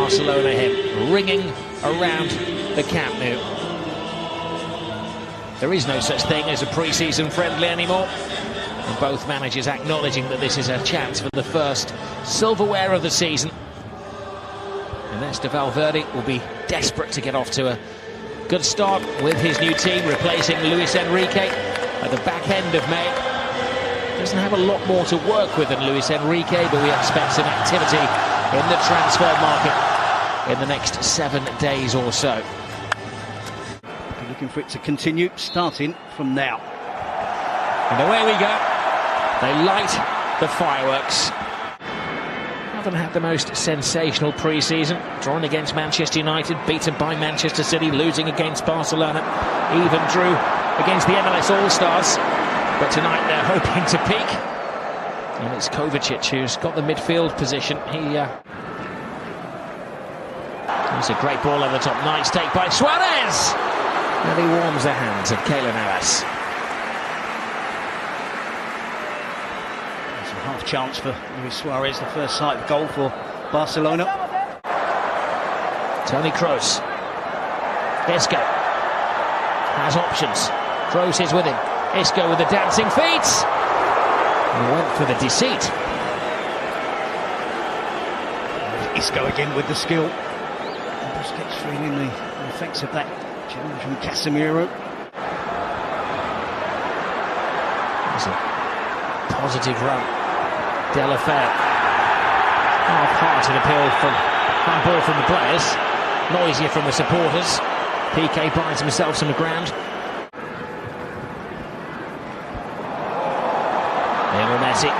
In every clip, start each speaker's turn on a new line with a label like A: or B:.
A: Barcelona hymn ringing around the Camp Nou. There is no such thing as a pre-season friendly anymore, and both managers acknowledging that this is a chance for the first silverware of the season. Ernesto Valverde will be desperate to get off to a good start with his new team, replacing Luis Enrique at the back end of May. Doesn't have a lot more to work with than Luis Enrique, but we expect some activity in the transfer market in the next 7 days or so.
B: Looking for it to continue, starting from now.
A: And away we go. They light the fireworks. Haven't had the most sensational pre-season. Drawn against Manchester United, beaten by Manchester City, losing against Barcelona, even drew against the MLS All-Stars. But tonight they're hoping to peak. And it's Kovacic who's got the midfield position. It's a great ball over the top. Nice take by Suarez! And he warms the hands of Keylor Navas.
B: It's a half chance for Luis Suarez, the first sight of goal for Barcelona.
A: Toni Kroos. Isco has options. Kroos is with him. Isco with the dancing feet. He went for the deceit.
B: Isco again with the skill. Busquets feeling the effects of that challenge from Casemiro.
A: It's a positive run. Deulofeu. Half-hearted appeal from handball from the players. Noisier from the supporters. Piqué finds himself some ground. Lionel Messi.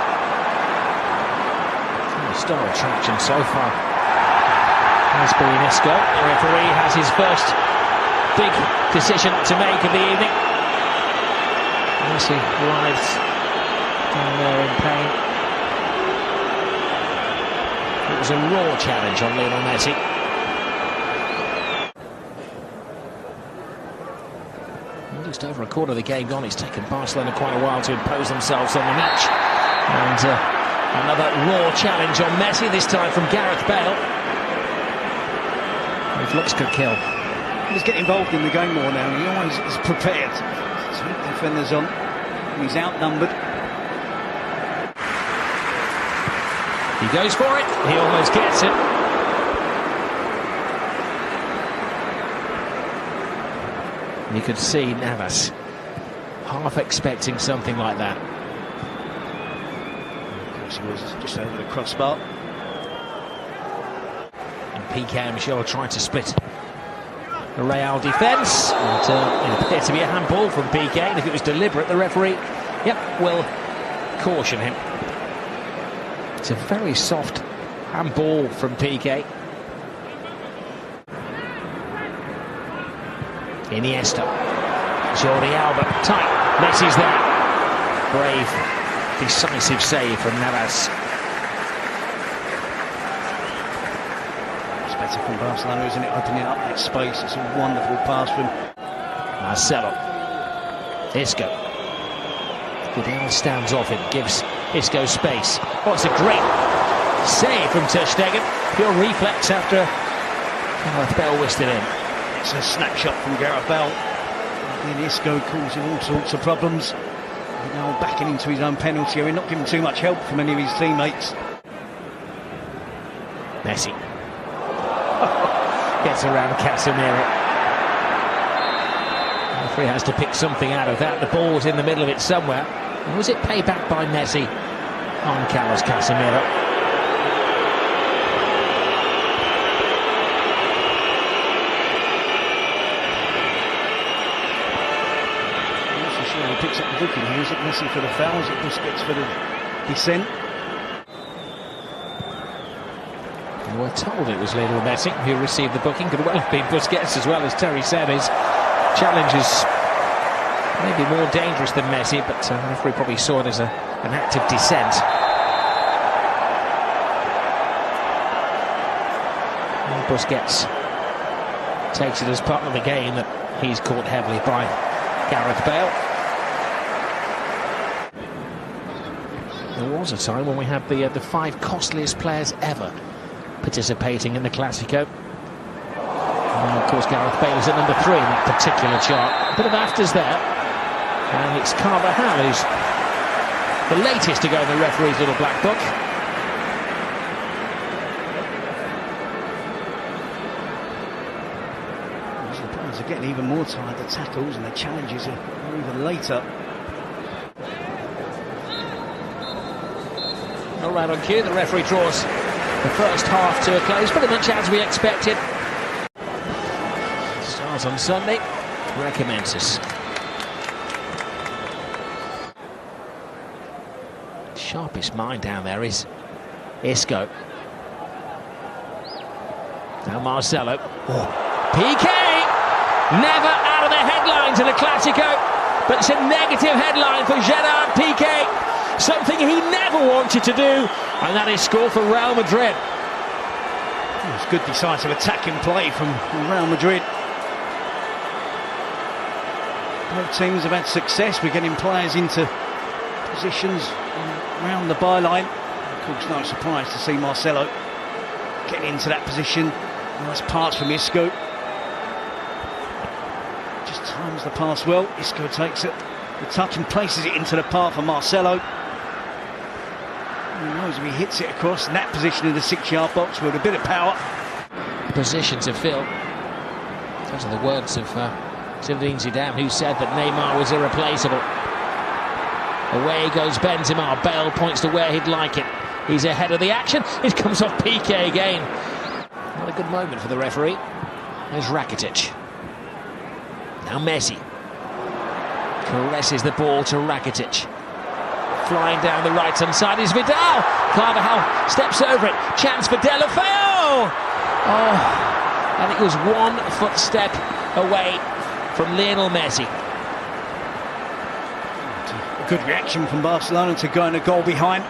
A: Star attraction so far has been Isco. The referee has his first big decision to make of the evening. Messi writhes down there in pain. It was a raw challenge on Lionel Messi. Just over a quarter of the game gone. It's taken Barcelona quite a while to impose themselves on the match. And another raw challenge on Messi, this time from Gareth Bale. His looks could kill.
B: He's getting involved in the game more now. He always is prepared to keep defenders on. He's outnumbered.
A: He goes for it. He almost gets it. You could see Navas half expecting something like that.
B: Of course, he was just over the crossbar.
A: And Piqué and Michel trying to split the Real defence. It appeared to be a handball from Piqué, and if it was deliberate, the referee, will caution him. It's a very soft handball from Piqué. Iniesta, Jordi Alba, tight, Messi's there. Brave, decisive save from Navas.
B: It's better from Barcelona, isn't it? Opening up that space. It's a wonderful pass from
A: Marcelo. Isco. Vidal stands off him, gives Isco space. Oh, it's a great save from Ter Stegen. Pure reflex after Gareth Bale whisked it in.
B: It's a snapshot from Gareth Bale. And Isco causing all sorts of problems. Now backing into his own penalty area, not giving too much help from any of his teammates.
A: Messi gets around Casemiro. The referee has to pick something out of that. The ball's in the middle of it somewhere. And was it payback by Messi on Carlos Casemiro?
B: He picks up the booking here. Is it Messi for the foul? Is it Busquets for the descent?
A: We were told it was Lionel Messi who received the booking. Could well have been Busquets as well, as Terry said. His challenge is maybe more dangerous than Messi, but the referee probably saw it as an act of dissent. And Busquets takes it as part of the game that he's caught heavily by Gareth Bale. There was a time when we had the 5 costliest players ever participating in the Clásico. And of course, Gareth Bale is at number 3 in that particular chart. A bit of afters there. And it's Carvajal who's the latest to go in the referee's little black book.
B: The players are getting even more tired. The tackles and the challenges are even later.
A: All right, on cue, the referee draws the first half to a close, pretty much as we expected. Starts on Sunday, recommences. Sharpest mind down there is Isco. Now Marcelo. Piqué! Never out of the headlines in a Clásico, but it's a negative headline for Gerard Piqué. Something he never wanted to do, and that is score for Real Madrid.
B: It's good decisive attacking play from Real Madrid. Both teams have had success with getting players into positions around the byline. Of course, no surprise to see Marcelo getting into that position. Nice pass from Isco. Just times the pass well. Isco takes it, the touch, and places it into the path for Marcelo. Who knows if he hits it across in that position in the 6-yard box with a bit of power.
A: Position to fill. Those are the words of Zinedine Zidane, who said that Neymar was irreplaceable. Away goes Benzema. Bale points to where he'd like it. He's ahead of the action. It comes off Piqué again. Not a good moment for the referee. There's Rakitic. Now Messi. Caresses the ball to Rakitic. Flying down the right-hand side is Vidal. Carvajal steps over it. Chance for Deulofeu. Oh, and it was 1 footstep away from Lionel Messi.
B: A good reaction from Barcelona to going a goal behind.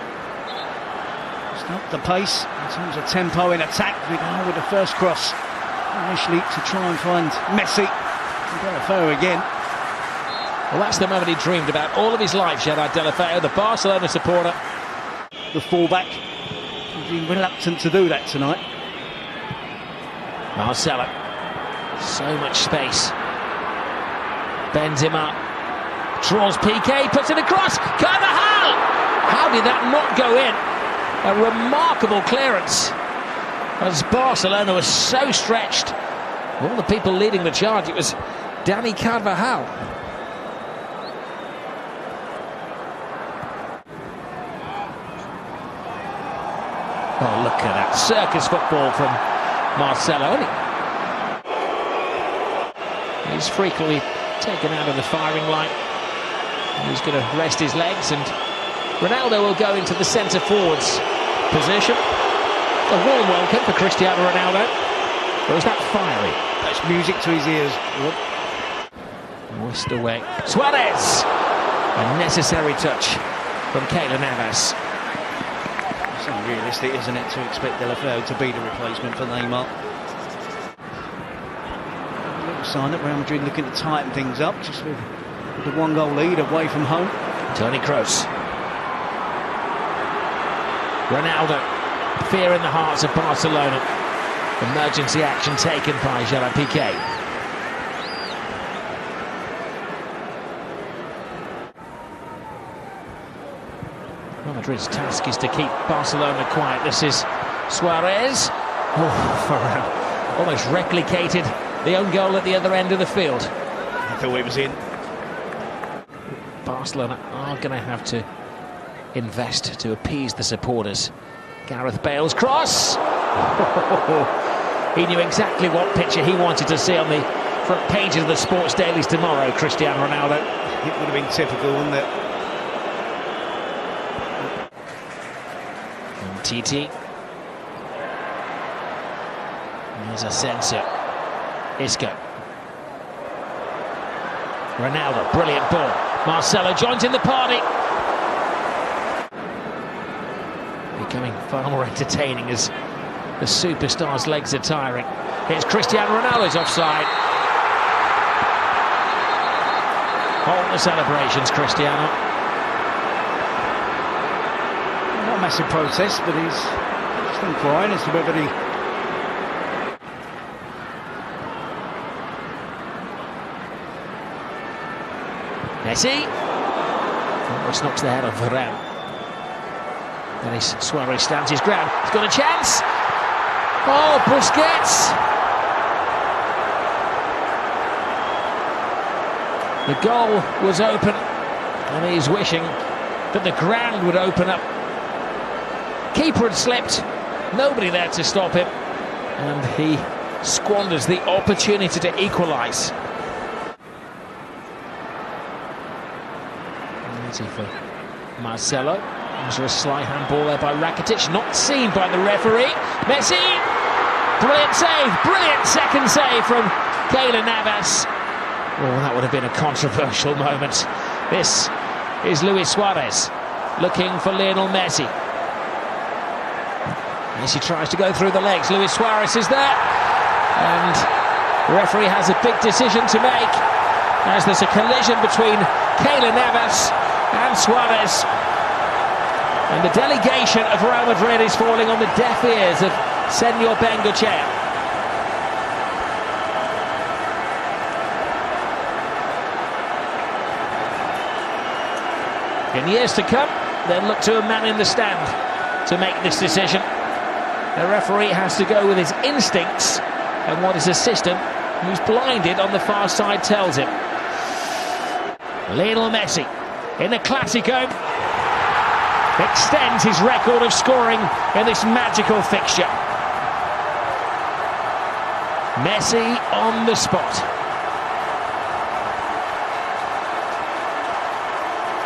B: It's not the pace in terms of tempo in attack. Vidal with the first cross initially to try and find Messi. Deulofeu again.
A: Well, that's the moment he dreamed about all of his life, Gerard Deulofeu, the Barcelona supporter.
B: The fullback, he's been reluctant to do that tonight.
A: Marcelo, so much space. Benzema draws Piqué, puts it across. Carvajal! How did that not go in? A remarkable clearance, as Barcelona was so stretched. All the people leading the charge, it was Dani Carvajal. Oh, look at that circus football from Marcelo. He's frequently taken out of the firing line. He's going to rest his legs, and Ronaldo will go into the centre forwards position. A warm welcome for Cristiano Ronaldo. Or is that fiery?
B: That's music to his ears.
A: Whisked away. Suarez! A necessary touch from Keylor Navas.
B: It's unrealistic, isn't it, to expect Deulofeu to be the replacement for Neymar. A little sign that Real Madrid looking to tighten things up, just with the 1-goal lead away from home.
A: Toni Kroos. Ronaldo. Fear in the hearts of Barcelona. Emergency action taken by Gerard Piqué. Real Madrid's task is to keep Barcelona quiet. This is Suarez. Oh, almost replicated the own goal at the other end of the field.
B: I thought it was in.
A: Barcelona are going to have to invest to appease the supporters. Gareth Bale's cross. He knew exactly what picture he wanted to see on the front pages of the sports dailies tomorrow, Cristiano Ronaldo.
B: It would have been typical, wouldn't it?
A: And TT. There's Asensio. Isco. Ronaldo, brilliant ball. Marcelo joins in the party. Becoming far more entertaining as the superstar's legs are tiring. Here's Cristiano Ronaldo's offside. Hold the celebrations, Cristiano.
B: Not a massive protest, but he's Just inquiring as to whether the
A: Messi. Almost knocks the head off Varane. Denis Suarez stands his ground. He's got a chance. Oh, Busquets. The goal was open, and he's wishing that the ground would open up. Keeper had slipped. Nobody there to stop him. And he squanders the opportunity to equalise. Easy for Marcelo. There's a sly handball there by Rakitic, not seen by the referee. Messi, brilliant save, brilliant second save from Keylor Navas. Oh, that would have been a controversial moment. This is Luis Suarez looking for Lionel Messi. Messi tries to go through the legs. Luis Suarez is there, and the referee has a big decision to make as there's a collision between Keylor Navas and Suarez. And the delegation of Real Madrid is falling on the deaf ears of Senor Bengochea. In years to come, they'll look to a man in the stand to make this decision. The referee has to go with his instincts and what his assistant, who's blinded on the far side, tells him. Lionel Messi in the Clásico extends his record of scoring in this magical fixture. Messi on the spot.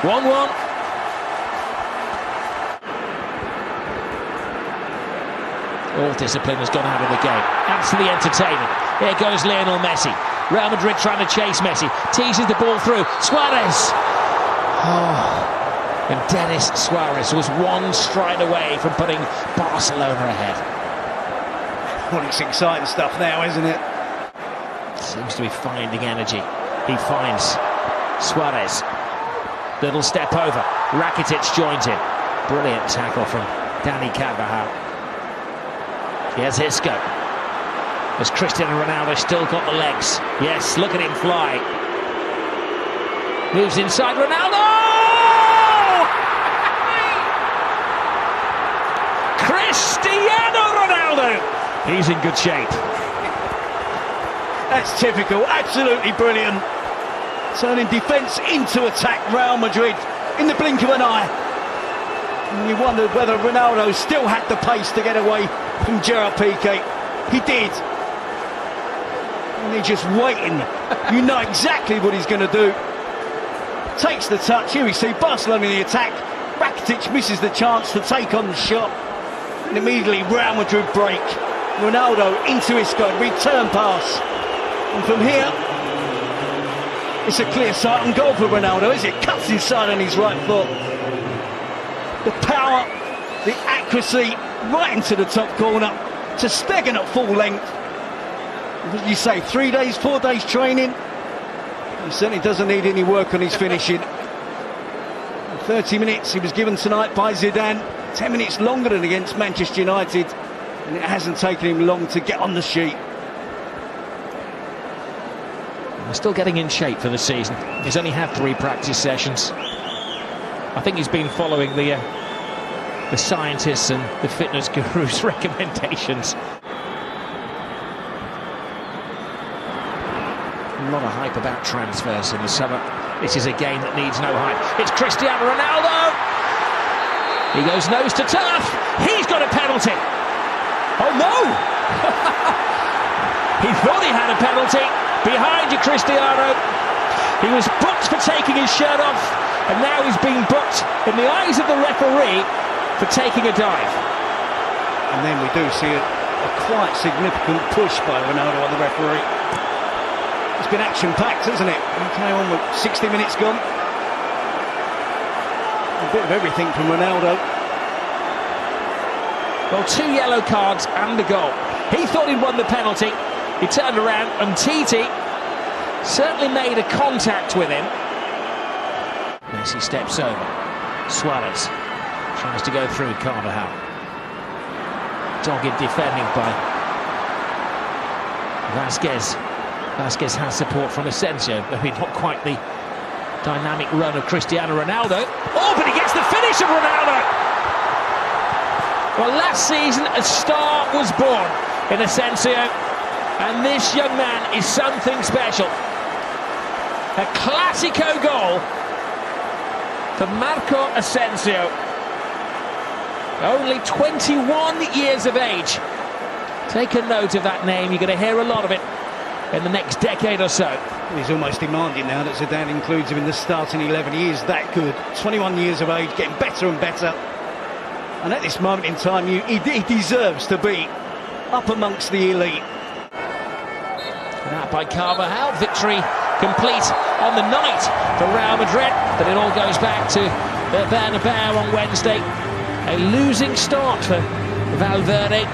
A: 1-1. All discipline has gone out of the game. Absolutely entertaining. Here goes Lionel Messi. Real Madrid trying to chase Messi. Teases the ball through. Suarez. Oh. And Denis Suarez was one stride away from putting Barcelona ahead.
B: Well, it's exciting stuff now, isn't it?
A: Seems to be finding energy. He finds Suarez. Little step over. Rakitic joins in. Brilliant tackle from Dani Carvajal. Here's Isco. Has Cristiano Ronaldo still got the legs? Yes, look at him fly. Moves inside Ronaldo! Cristiano Ronaldo! He's in good shape.
B: That's typical, absolutely brilliant. Turning defence into attack, Real Madrid, in the blink of an eye. And you wondered whether Ronaldo still had the pace to get away from Gerard Piqué. He did. And he's just waiting. You know exactly what he's going to do. Takes the touch. Here we see Barcelona in the attack. Rakitic misses the chance to take on the shot. And immediately Real Madrid break. Ronaldo into Isco, return pass. And from here, it's a clear sight and goal for Ronaldo, is it? Cuts inside on his right foot. The power, the accuracy, right into the top corner. To Stegen at full length. What did you say, 3 days, 4 days training? He certainly doesn't need any work on his finishing. 30 minutes he was given tonight by Zidane. 10 minutes longer than against Manchester United. And it hasn't taken him long to get on the sheet.
A: He's still getting in shape for the season. He's only had 3 practice sessions. I think he's been following the scientists and the fitness gurus' recommendations. A lot of hype about transfers in the summer. This is a game that needs no hype. It's Cristiano Ronaldo. He goes nose to turf. He's got a penalty. Oh no! He thought he had a penalty. Behind you, Cristiano. He was booked for taking his shirt off, and now he's being booked in the eyes of the referee for taking a dive.
B: And then we do see a quite significant push by Ronaldo on the referee. It's been action-packed, hasn't it? He came on with 60 minutes gone. A bit of everything from Ronaldo.
A: Well, 2 yellow cards and a goal. He thought he'd won the penalty. He turned around and Titi certainly made a contact with him. Messi steps over. Suarez tries to go through Carvajal. dogged defending by Vasquez. Vasquez has support from Asensio. Maybe not quite the dynamic run of Cristiano Ronaldo. Oh, but he gets the finish of Ronaldo! Well, last season a star was born in Asensio, and this young man is something special. A Classico goal for Marco Asensio. Only 21 years of age. Take a note of that name, you're going to hear a lot of it in the next decade or so.
B: He's almost demanding now that Zidane includes him in the starting 11. He is that good. 21 years of age, getting better and better. And at this moment in time, he deserves to be up amongst the elite.
A: That by Carvajal, victory complete on the night for Real Madrid. But it all goes back to the Bernabeu on Wednesday. A losing start for Valverde.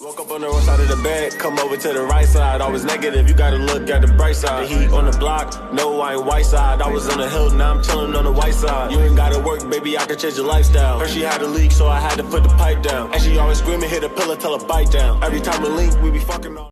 C: Woke up on the wrong side of the bed, come over to the right side. I was negative, you gotta look at the bright side. The heat on the block, no, I ain't white side. I was on the hill, now I'm chilling on the white side. You ain't gotta work, baby, I can change your lifestyle. Heard she had a leak, so I had to put the pipe down. And she always screaming, hit a pillar, tell her bite down. Every time we link, we be fucking on.